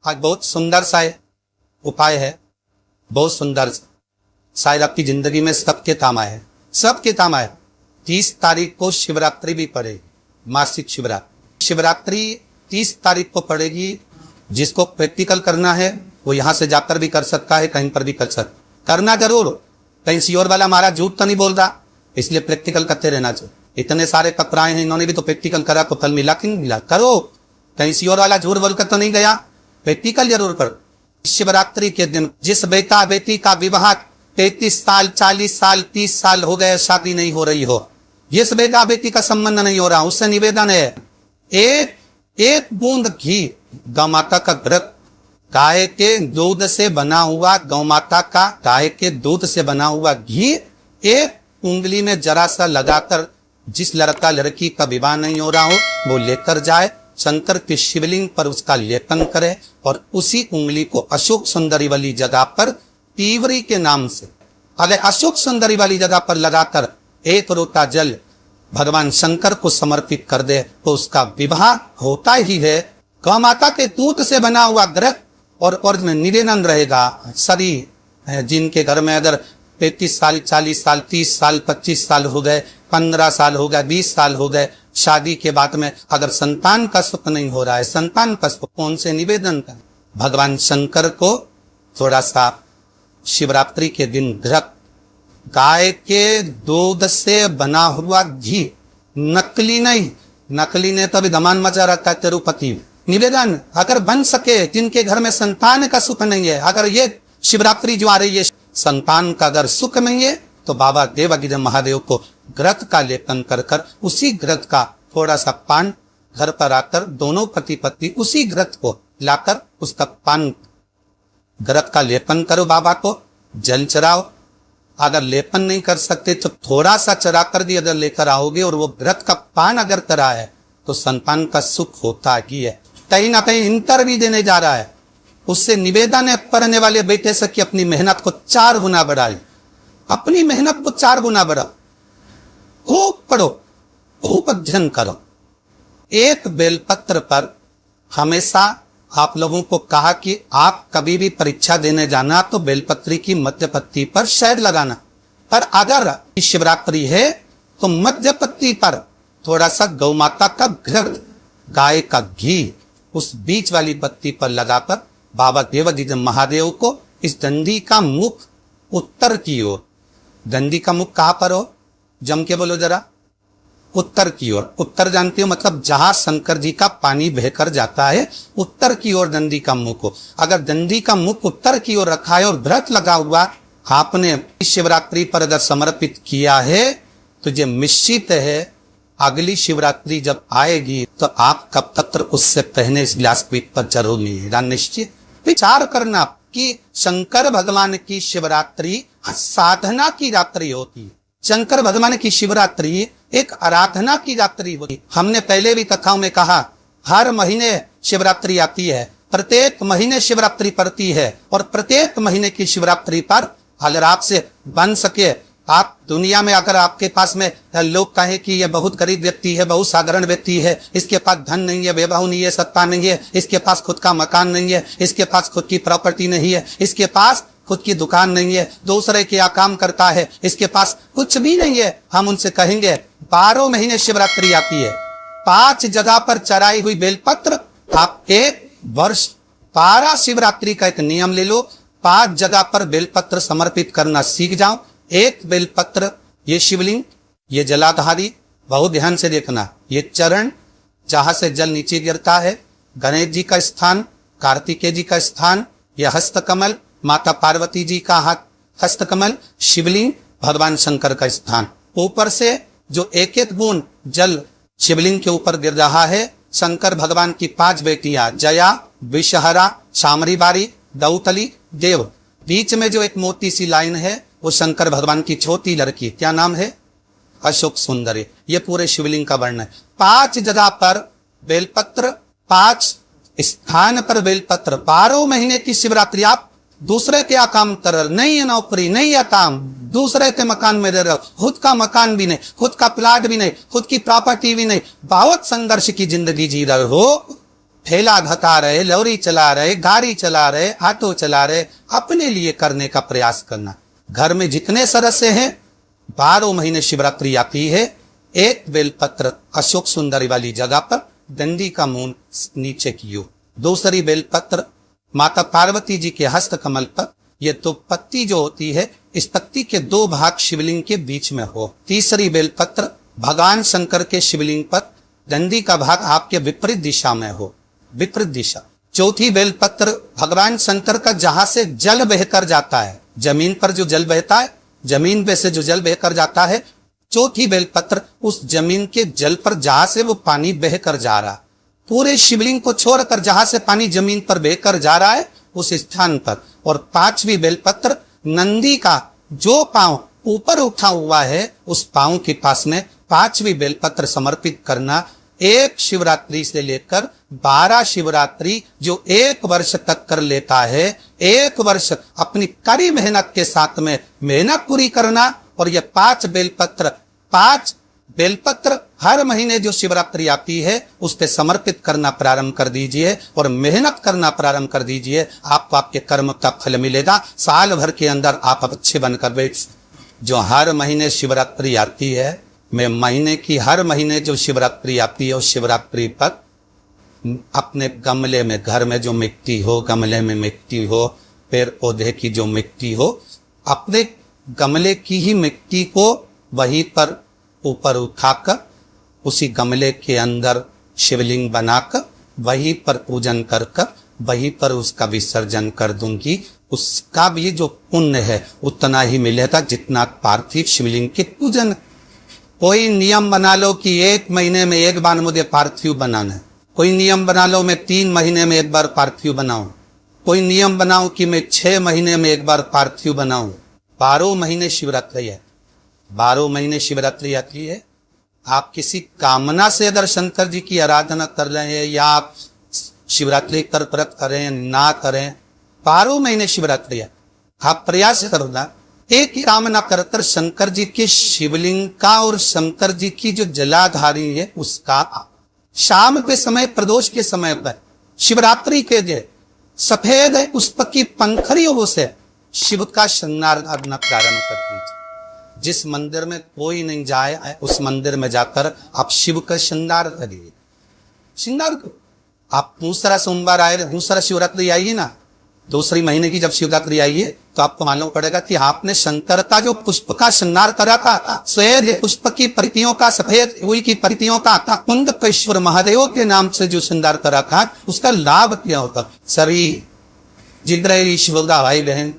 आज बहुत सुंदर सा उपाय है, बहुत सुंदर, शायद आपकी जिंदगी में सबके काम आए, सबके काम आए। 30 तारीख को शिवरात्रि भी पड़ेगी, मासिक शिवरात्रि। शिवरात्रि 30 तारीख को पड़ेगी। जिसको प्रैक्टिकल करना है वो यहाँ से जाकर भी कर सकता है, कहीं पर भी कर सकता, करना जरूर। कहीं सियोर वाला हमारा झूठ तो नहीं बोल रहा, इसलिए प्रैक्टिकल करते रहना चाहिए। इतने सारे कपड़ाए हैं, इन्होंने भी तो प्रैक्टिकल करा तो फल मिला कि नहीं मिला, करो। कहीं सियोर वाला झूठ बोलकर तो नहीं गया, प्रैक्टिकल जरूर कर। शिवरात्रि के दिन जिस बेटा बेटी का विवाह 33 साल 40 साल 30 साल हो गए, शादी नहीं हो रही हो, जिस बेटा बेटी का संबंध नहीं हो रहा, उससे निवेदन है एक बूंद घी गौ माता का व्रत, गाय के दूध से बना हुआ, गौ माता का गाय के दूध से बना हुआ घी एक उंगली में जरा सा लगाकर, जिस लड़का लड़की का विवाह नहीं हो रहा हो वो लेकर जाए, शंकर के शिवलिंग पर उसका लेपन करे और उसी उंगली को अशोक सुंदरी वाली जगह पर तीवरी के नाम से, अगर अशोक सुंदरी वाली जगह पर लगाकर एक लोटा जल भगवान शंकर को समर्पित कर दे तो उसका विवाह होता ही है। गौ माता के दूध से बना हुआ ग्रह और में निवेदन रहेगा। सभी जिनके घर में अगर 33 साल 40 साल 30 साल 25 साल हो गए, 15 साल हो गए, 20 साल हो गए, शादी के बाद में अगर संतान का सुख नहीं हो रहा है, संतान का सुख कौन से निवेदन करें? भगवान शंकर को थोड़ा सा शिवरात्रि के दिन घृत, गाय के दूध से बना हुआ घी, नकली नहीं, नकली ने तो अभी धमान मचा रखा है तिरुपति, निवेदन अगर बन सके, जिनके घर में संतान का सुख नहीं है, अगर ये शिवरात्रि जो आ रही है संतान का अगर सुख नहीं है तो बाबा देवागिरी महादेव को घृत का लेपन कर कर उसी घृत का थोड़ा सा पान घर पर आकर दोनों पति पत्नी उसी घृत को लाकर उसका पान घृत का लेपन करो, बाबा को जल चढ़ाओ। अगर लेपन नहीं कर सकते तो थोड़ा सा चढ़ा कर भी अगर लेकर आओगे और वो घृत का पान अगर करा है तो संतान का सुख होता ही है। कहीं ना कहीं इंटर भी देने जा रहा है, उससे निवेदन है पढ़ने वाले बेटे से कि अपनी मेहनत को 4 गुना बढ़ाए, अपनी मेहनत को 4 गुना बढ़ाओ, खूब पढ़ो, खूब अध्ययन करो। एक बेलपत्र पर हमेशा आप लोगों को कहा कि आप कभी भी परीक्षा देने जाना तो बेलपत्री की मध्य पत्ती पर शहद लगाना, पर अगर शिवरात्रि है तो मध्य पत्ती पर थोड़ा सा गौ माता का घृत, गाय का घी उस बीच वाली पत्ती पर लगाकर बाबा देवागिरी महादेव को इस डंडी का मुख उत्तर की ओर, डंडी का मुख कहां पर हो, जम के बोलो जरा, उत्तर की ओर। उत्तर जानते हो मतलब जहां शंकर जी का पानी बहकर जाता है, उत्तर की ओर डंडी का मुख हो। अगर डंडी का मुख उत्तर की ओर रखा है और व्रत लगा हुआ आपने शिवरात्रि पर अगर समर्पित किया है तो ये निश्चित है अगली शिवरात्रि जब आएगी तो आप कब तक उससे पहले इस व्यासपीठ पर जरूर मिलेगा। निश्चित विचार करना कि शंकर भगवान की शिवरात्रि साधना की रात्रि होती है। शंकर भगवान की शिवरात्रि एक आराधना की रात्रि होती। हमने पहले भी कथाओं में कहा हर महीने शिवरात्रि आती है, प्रत्येक महीने शिवरात्रि पड़ती है और प्रत्येक महीने की शिवरात्रि पर अगर आपसे बन सके, आप दुनिया में अगर आपके पास में लोग कहें कि यह बहुत गरीब व्यक्ति है, बहुत साधारण व्यक्ति है, इसके पास धन नहीं है, वैभव नहीं है, सत्ता नहीं है, इसके पास खुद का मकान नहीं है, इसके पास खुद की प्रॉपर्टी नहीं है, इसके पास खुद की दुकान नहीं है, दूसरे के यहाँ काम करता है, इसके पास कुछ भी नहीं है, हम उनसे कहेंगे 12 महीने शिवरात्रि आती है, 5 जगह पर चढ़ाई हुई बेलपत्र आप एक वर्ष 12 शिवरात्रि का एक नियम ले लो, 5 जगह पर बेलपत्र समर्पित करना सीख जाओ। एक बेलपत्र, ये शिवलिंग, ये जलाधारी, बहुत ध्यान से देखना, ये चरण जहां से जल नीचे गिरता है, गणेश जी का स्थान, कार्तिकेय जी का स्थान, यह हस्तकमल माता पार्वती जी का हाथ हस्तकमल, शिवलिंग भगवान शंकर का स्थान। ऊपर से जो एक एक बूंद जल शिवलिंग के ऊपर गिर रहा है, शंकर भगवान की 5 बेटियां जया, विषहरा, शामरी बारी, दौतली, देव, बीच में जो एक मोटी सी लाइन है वो शंकर भगवान की छोटी लड़की, क्या नाम है, अशोक सुंदरी। ये पूरे शिवलिंग का वर्णन है। 5 जगह पर बेलपत्र, 5 स्थान पर बेलपत्र, 12 महीने की शिवरात्रि। आप दूसरे के काम कर रहे, नहीं है नौकरी, नहीं है काम, दूसरे के मकान में रह रहे हो, खुद का मकान भी नहीं, खुद का प्लाट भी नहीं, खुद की प्रॉपर्टी भी नहीं, बहुत संघर्ष की जिंदगी जी रहे हो, ठेला घटा रहे, लौरी चला रहे, गाड़ी चला रहे, ऑटो चला रहे, अपने लिए करने का प्रयास करना। घर में जितने सदस्य हैं 12 महीने शिवरात्रि आती है, एक बेलपत्र अशोक सुंदरी वाली जगह पर डंडी का मुंह नीचे कियो, दूसरी बेलपत्र माता पार्वती जी के हस्त कमल पर, ये तो पत्ती जो होती है इस पत्ती के 2 भाग शिवलिंग के बीच में हो, तीसरी बेलपत्र भगवान शंकर के शिवलिंग पर डंडी का भाग आपके विपरीत दिशा में हो, विपरीत दिशा। चौथी बेलपत्र भगवान शंकर का जहां से जल बहकर जाता है, जमीन पर जो जल बहता है, जमीन पे से जो जल बहकर जाता है, चौथी बेलपत्र उस जमीन के जल पर जहां से वो पानी बहकर जा रहा, पूरे शिवलिंग को छोड़कर जहां से पानी जमीन पर बहकर जा रहा है उस स्थान पर। और 5वीं बेलपत्र नंदी का जो पांव ऊपर उठा हुआ है उस पांव के पास में 5वीं बेलपत्र समर्पित करना। एक शिवरात्रि से लेकर 12 शिवरात्रि जो 1 वर्ष तक कर लेता है, 1 वर्ष अपनी कड़ी मेहनत के साथ में मेहनत पूरी करना। और ये 5 बेलपत्र हर महीने जो शिवरात्रि आती है उस पे समर्पित करना प्रारंभ कर दीजिए और मेहनत करना प्रारंभ कर दीजिए। आपको आपके कर्म का फल मिलेगा। साल भर के अंदर आप अच्छे बनकर बैठ। जो हर महीने शिवरात्रि आती है, मैं महीने की हर महीने जो शिवरात्रि आती है उस शिवरात्रि पर अपने गमले में, घर में जो मिट्टी हो, गमले में मिट्टी हो, पेड़ पौधे की जो मिट्टी हो, अपने गमले की ही मिट्टी को वहीं पर ऊपर उठाकर उसी गमले के अंदर शिवलिंग बनाकर वहीं पर पूजन कर वहीं पर उसका विसर्जन कर दूंगी। उसका भी जो पुण्य है उतना ही मिलेगा जितना पार्थिव शिवलिंग के पूजन। कोई नियम बना लो कि 1 महीने में 1 बार मुझे पार्थिव बनाना है, कोई नियम बना लो मैं 3 महीने में 1 बार पार्थिव बनाऊं, कोई नियम बनाओ कि मैं 6 महीने में 1 बार पार्थिव बनाऊं। 12 महीने शिवरात्रि है, 12 महीने शिवरात्रि आती है। आप किसी कामना से अगर शंकर जी की आराधना कर रहे हैं या आप शिवरात्रि कर व्रत करें ना करें, 12 महीने शिवरात्रि है। आप प्रयास करना एक ही कामना करकर शंकर जी के शिवलिंग का और शंकर जी की जो जलाधारी है उसका शाम के समय, प्रदोष के समय पर, शिवरात्रि के दिन सफेद पुष्प की पंखड़ियों से शिव का श्रृंगार करना प्रारंभ कर दीजिए। जिस मंदिर में कोई नहीं जाए उस मंदिर में जाकर आप शिव का श्रृंगार करिए। श्रृंगार आप दूसरा सोमवार आए, दूसरा शिवरात्रि आइए ना, दूसरी महीने की जब शिवरात्रि आइए तो आपको मालूम पड़ेगा कि आपने शंकर का जो पुष्प का श्रृंगार करा था, श्वेत पुष्प की परितियों का, सफेद फूल की परितियों का, कुंदकेश्वर महादेव के नाम से जो श्रृंगार करा था उसका लाभ क्या होता। सभी जिग्रही शिवदा भाई बहन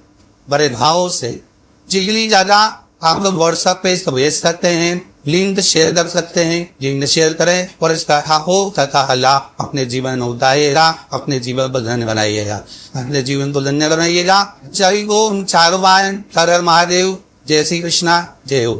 बड़े भाव से जिगली ज्यादा आप लोग व्हाट्सएप पे इसको भेज सकते हैं, लिंक शेयर कर सकते हैं, लिंक शेयर करें और इसका हो तथा अल्लाह अपने जीवन में उतारिएगा, अपने जीवन को धन्य बनाइएगा, अपने जीवन को धन्य बनाइएगा। जय ओम चारुवायन हर हर महादेव, जय श्री कृष्णा, जय हो।